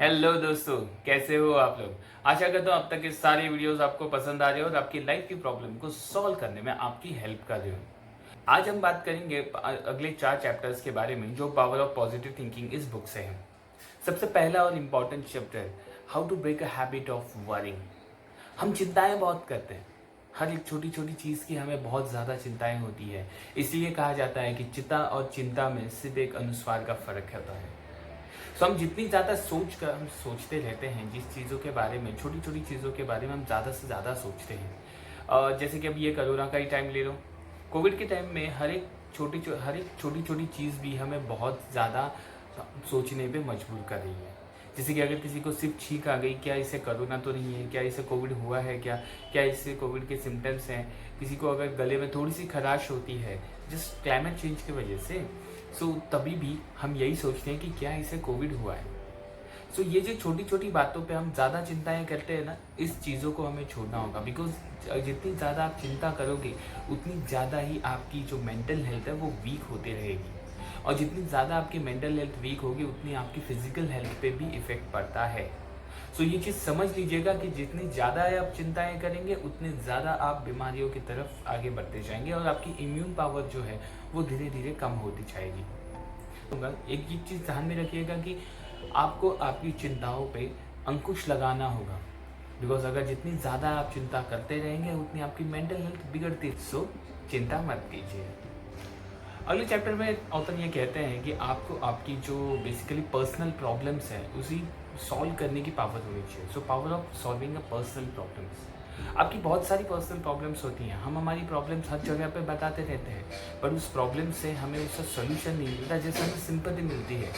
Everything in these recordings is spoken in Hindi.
हेलो दोस्तों, कैसे हो आप लोग। आशा करता हूँ अब तक के सारे वीडियोस आपको पसंद आ रहे हो और आपकी लाइफ की प्रॉब्लम को सॉल्व करने में आपकी हेल्प कर रहे हो। आज हम बात करेंगे अगले 4 चैप्टर्स के बारे में जो पावर ऑफ पॉजिटिव थिंकिंग इस बुक से है। सबसे पहला और important chapter, how to break a habit of worrying. हम चिंताएं बहुत करते हैं, हर एक छोटी छोटी चीज़ की हमें बहुत ज़्यादा चिंताएं होती है। इसलिए कहा जाता है कि चिंता और चिंता में सिर्फ एक अनुस्वार का फर्क होता है। तो हम जितनी ज़्यादा सोच कर हम सोचते रहते हैं, जिस चीज़ों के बारे में, छोटी छोटी चीज़ों के बारे में हम ज़्यादा से ज़्यादा सोचते हैं। जैसे कि अब ये कोरोना का ही टाइम ले लो। कोविड के टाइम में हर एक छोटी छोटी चीज़ भी हमें बहुत ज़्यादा सोचने पे मजबूर कर रही है। जैसे कि अगर किसी को सिर्फ छींक आ गई, क्या इसे कोरोना तो नहीं है, क्या इसे कोविड हुआ है, क्या क्या इससे कोविड के सिम्टम्स हैं। किसी को अगर गले में थोड़ी सी खराश होती है जस्ट क्लाइमेट चेंज की वजह से, सो तभी भी हम यही सोचते हैं कि क्या इसे कोविड हुआ है। सो ये जो छोटी छोटी बातों पे हम ज़्यादा चिंताएं करते हैं ना, इस चीज़ों को हमें छोड़ना होगा। बिकॉज जितनी ज़्यादा आप चिंता करोगे उतनी ज़्यादा ही आपकी जो मेंटल हेल्थ है वो वीक होती रहेगी, और जितनी ज़्यादा आपकी मेंटल हेल्थ वीक होगी उतनी आपकी फिजिकल हेल्थ पे भी इफेक्ट पड़ता है। सो ये चीज़ समझ लीजिएगा कि जितनी ज़्यादा आप चिंताएं करेंगे उतने ज़्यादा आप बीमारियों की तरफ आगे बढ़ते जाएंगे और आपकी इम्यून पावर जो है वो धीरे धीरे कम होती जाएगी। एक ही चीज़ ध्यान में रखिएगा कि आपको आपकी चिंताओं पे अंकुश लगाना होगा। बिकॉज अगर जितनी ज़्यादा आप चिंता करते रहेंगे उतनी आपकी मेंटल हेल्थ बिगड़ती। सो चिंता मत कीजिए। अगले चैप्टर में ऑथर ये कहते हैं कि आपको आपकी जो बेसिकली पर्सनल प्रॉब्लम्स है उसी सॉल्व करने की पावर होनी चाहिए। So power of solving a personal problems. आपकी बहुत सारी पर्सनल प्रॉब्लम्स होती हैं, हम हमारी प्रॉब्लम्स हर जगह पे बताते रहते हैं, पर उस प्रॉब्लम से हमें उसका सोल्यूशन नहीं मिलता, जैसे हमें सिंपैथी मिलती है।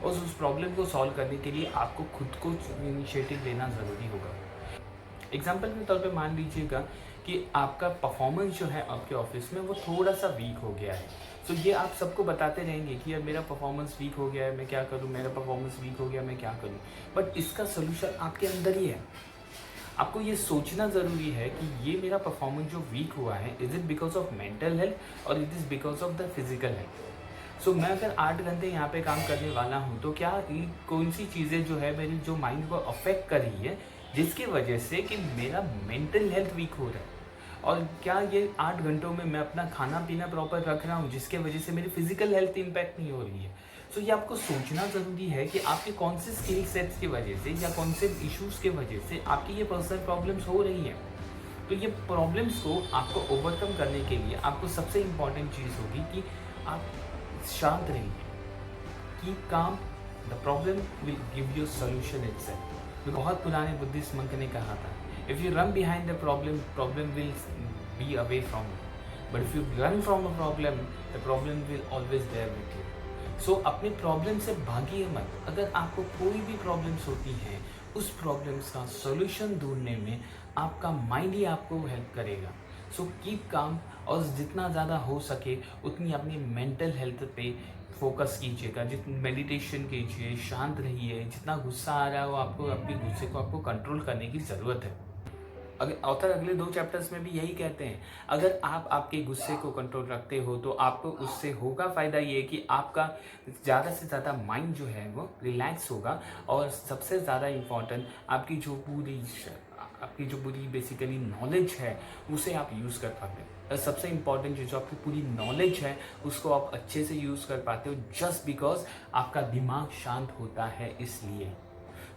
और उस प्रॉब्लम को सॉल्व करने के लिए आपको खुद को इनिशिएटिव लेना ज़रूरी होगा। एग्जाम्पल के तौर पे मान लीजिएगा कि आपका परफॉर्मेंस जो है आपके ऑफिस में वो थोड़ा सा वीक हो गया है। तो ये आप सबको बताते रहेंगे कि यार मेरा परफॉर्मेंस वीक हो गया है, मैं क्या करूँ, मेरा परफॉर्मेंस वीक हो गया, मैं क्या करूँ। बट इसका सोल्यूशन आपके अंदर ही है। आपको ये सोचना ज़रूरी है कि ये मेरा परफॉर्मेंस जो वीक हुआ है, is it because of mental health और it is because of the physical health. So मैं अगर 8 घंटे यहाँ पे काम करने वाला हूँ तो क्या कौन सी चीज़ें जो है मेरी जो माइंड को अफेक्ट कर रही है जिसकी वजह से कि मेरा मेंटल हेल्थ वीक हो रहा है, और क्या ये 8 घंटों में मैं अपना खाना पीना प्रॉपर रख रहा हूँ जिसके वजह से मेरी फिजिकल हेल्थ इंपैक्ट नहीं हो रही है। सो ये आपको सोचना ज़रूरी है कि आपके कौन से स्किल सेट्स की वजह से या कौन से इश्यूज़ के वजह से आपकी ये पर्सनल प्रॉब्लम्स हो रही हैं। तो ये प्रॉब्लम्स को आपको ओवरकम करने के लिए आपको सबसे इम्पॉर्टेंट चीज़ होगी कि आप शांत रहिए। Keep calm, the problem will give you solution itself. बहुत पुराने बुद्धिस्ट मंक ने कहा था, if you run behind the problem, problem will be away from you, but if you run from a problem, the problem will always there with you. So अपने प्रॉब्लम से भागिए मत। अगर आपको कोई भी प्रॉब्लम्स होती हैं, उस प्रॉब्लम्स का सॉल्यूशन ढूंढने में आपका माइंड ही आपको हेल्प करेगा। सो कीप काम, और जितना ज़्यादा हो सके उतनी अपनी मेंटल हेल्थ पे फोकस कीजिएगा। जितनी मेडिटेशन कीजिए, शांत रहिए। जितना गुस्सा आ रहा हो आपको, अपने गुस्से को आपको कंट्रोल करने की ज़रूरत है। अगर ऑथर अगले 2 चैप्टर्स में भी यही कहते हैं, अगर आप आपके गुस्से को कंट्रोल रखते हो तो आपको उससे होगा फ़ायदा ये कि आपका ज़्यादा से ज़्यादा माइंड जो है वो रिलैक्स होगा, और सबसे ज़्यादा इम्पॉर्टेंट आपकी जो पूरी बेसिकली नॉलेज है उसे आप यूज़ कर पाते हो। सबसे इम्पॉर्टेंट जो आपकी पूरी नॉलेज है उसको आप अच्छे से यूज़ कर पाते हो, जस्ट बिकॉज आपका दिमाग शांत होता है। इसलिए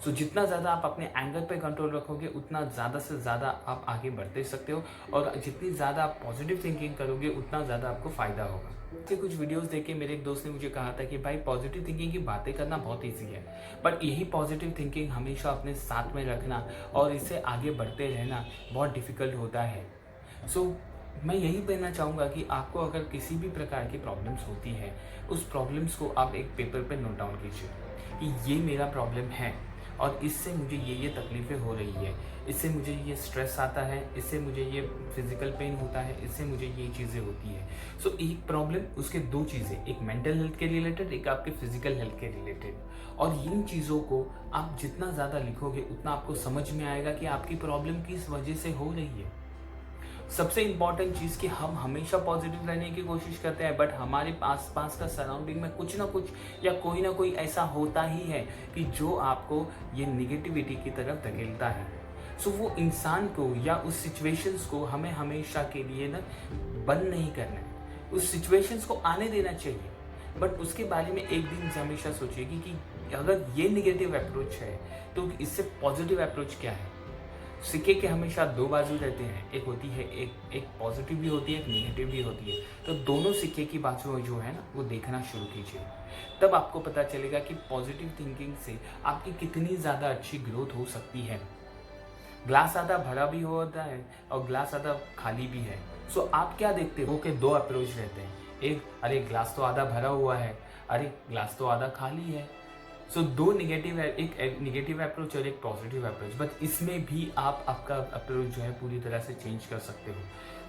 सो जितना ज़्यादा आप अपने एंगर पे कंट्रोल रखोगे उतना ज़्यादा से ज़्यादा आप आगे बढ़ते सकते हो, और जितनी ज़्यादा आप पॉजिटिव थिंकिंग करोगे उतना ज़्यादा आपको फ़ायदा होगा। से कुछ वीडियोस देख के मेरे एक दोस्त ने मुझे कहा था कि भाई पॉजिटिव थिंकिंग की बातें करना बहुत ईजी है, बट यही पॉजिटिव थिंकिंग हमेशा अपने साथ में रखना और इससे आगे बढ़ते रहना बहुत डिफ़िकल्ट होता है। सो मैं यही कहना चाहूँगा कि आपको अगर किसी भी प्रकार की प्रॉब्लम्स होती है, उस प्रॉब्लम्स को आप एक पेपर पे नोट डाउन कीजिए कि ये मेरा प्रॉब्लम है और इससे मुझे ये तकलीफ़ें हो रही है, इससे मुझे ये स्ट्रेस आता है, इससे मुझे ये फिजिकल पेन होता है, इससे मुझे ये चीज़ें होती है। सो एक प्रॉब्लम, उसके 2 चीज़ें, एक मेंटल हेल्थ के रिलेटेड, एक आपके फिजिकल हेल्थ के रिलेटेड। और इन चीज़ों को आप जितना ज़्यादा लिखोगे उतना आपको समझ में आएगा कि आपकी प्रॉब्लम किस वजह से हो रही है। सबसे इम्पॉर्टेंट चीज़ कि हम हमेशा पॉजिटिव रहने की कोशिश करते हैं, बट हमारे आसपास का सराउंडिंग में कुछ ना कुछ या कोई ना कोई ऐसा होता ही है कि जो आपको ये निगेटिविटी की तरफ धकेलता है। सो वो इंसान को या उस सिचुएशंस को हमें हमेशा के लिए ना बंद नहीं करना है, उस सिचुएशंस को आने देना चाहिए, बट उसके बारे में एक दिन हमेशा सोचिएगी कि अगर ये निगेटिव अप्रोच है तो इससे पॉजिटिव अप्रोच क्या है। सिक्के के हमेशा दो बाजू रहते हैं, एक होती है एक पॉजिटिव भी होती है, एक नेगेटिव भी होती है। तो दोनों सिक्के की बाजू जो है ना वो देखना शुरू कीजिए, तब आपको पता चलेगा कि पॉजिटिव थिंकिंग से आपकी कितनी ज़्यादा अच्छी ग्रोथ हो सकती है। ग्लास आधा भरा भी होता है और ग्लास आधा खाली भी है। सो आप क्या देखते हो कि दो अप्रोच रहते हैं, एक अरे ग्लास तो आधा भरा हुआ है, अरे ग्लास तो आधा खाली है। सो दो निगेटिव है, एक निगेटिव अप्रोच और एक पॉजिटिव अप्रोच, बट इसमें भी आप आपका अप्रोच जो है पूरी तरह से चेंज कर सकते हो।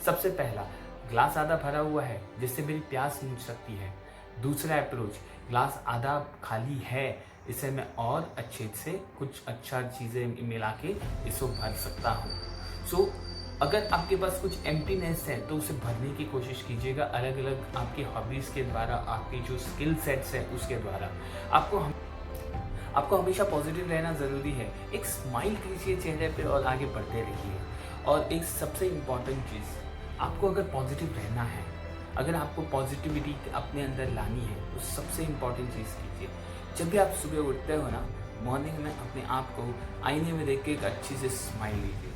सबसे पहला, ग्लास आधा भरा हुआ है जिससे मेरी प्यास बुझ सकती है। दूसरा अप्रोच, ग्लास आधा खाली है, इसे मैं और अच्छे से कुछ अच्छा चीज़ें मिला के इसको भर सकता हूँ। सो अगर आपके पास कुछ एम्प्टीनेस है तो उसे भरने की कोशिश कीजिएगा, अलग अलग आपकी हॉबीज़ के द्वारा, आपकी जो स्किल सेट्स है उसके द्वारा। आपको हमेशा पॉजिटिव रहना ज़रूरी है। एक स्माइल कीजिए चेहरे पे और आगे बढ़ते रहिए। और एक सबसे इम्पॉर्टेंट चीज़, आपको अगर पॉजिटिव रहना है, अगर आपको पॉजिटिविटी अपने अंदर लानी है तो सबसे इम्पॉर्टेंट चीज़ कीजिए, जब भी आप सुबह उठते हो ना, मॉर्निंग में अपने आप को आईने में देख के एक अच्छी सी स्माइल लीजिए,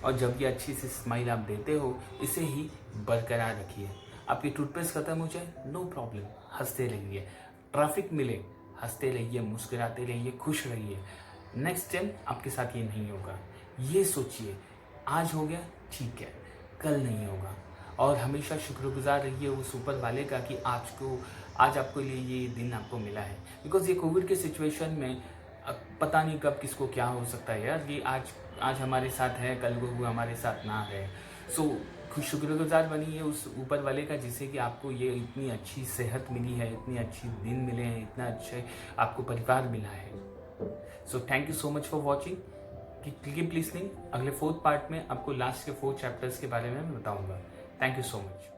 और जब ये अच्छी सी स्माइल आप देते हो, इसे ही बरकरार रखिए। आपकी टूथपेस्ट खत्म हो जाए, नो प्रॉब्लम, हंसते रहिए। ट्रैफिक मिले, हंसते रहिए, मुस्कुराते रहिए, खुश रहिए। नेक्स्ट टाइम आपके साथ ये नहीं होगा, ये सोचिए। आज हो गया ठीक है, कल नहीं होगा। और हमेशा शुक्रगुजार रहिए उस ऊपर वाले का कि आज आपको ये दिन आपको मिला है। बिकॉज ये कोविड के सिचुएशन में पता नहीं कब किसको क्या हो सकता है यार। ये आज हमारे साथ है, कल को हमारे साथ ना है। सो शुक्रगुजार बनिए उस ऊपर वाले का, जिससे कि आपको ये इतनी अच्छी सेहत मिली है, इतनी अच्छी दिन मिले हैं, इतना अच्छे आपको परिवार मिला है। So thank you so much for watching, keep listening. अगले 4th पार्ट में आपको लास्ट के 4 चैप्टर्स के बारे में मैं बताऊंगा। Thank you so much.